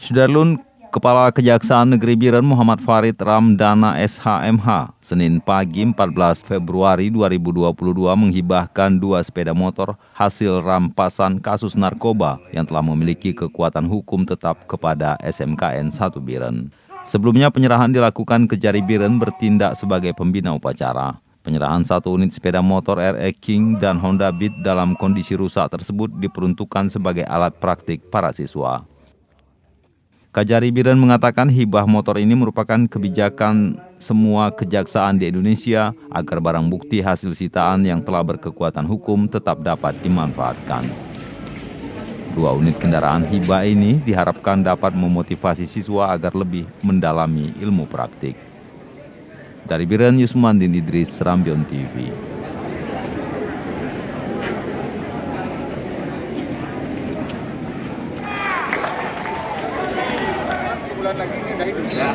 Sudarlun, Kepala Kejaksaan Negeri Biren Muhammad Farid Ramdana SHMH, Senin pagi 14 Februari 2022 menghibahkan 2 sepeda motor hasil rampasan kasus narkoba yang telah memiliki kekuatan hukum tetap kepada SMKN 1 Biren. Sebelumnya penyerahan dilakukan Kejari Biren bertindak sebagai pembina upacara. Penyerahan 1 unit sepeda motor RE King dan Honda Beat dalam kondisi rusak tersebut diperuntukkan sebagai alat praktik para siswa. Kejari Biren mengatakan hibah motor ini merupakan kebijakan semua kejaksaan di Indonesia agar barang bukti hasil sitaan yang telah berkekuatan hukum tetap dapat dimanfaatkan. 2 unit kendaraan hibah ini diharapkan dapat memotivasi siswa agar lebih mendalami ilmu praktik. Dari Biren, Yusmandin Idris, Rambion TV. Bulan lagi ini udah hidup ya.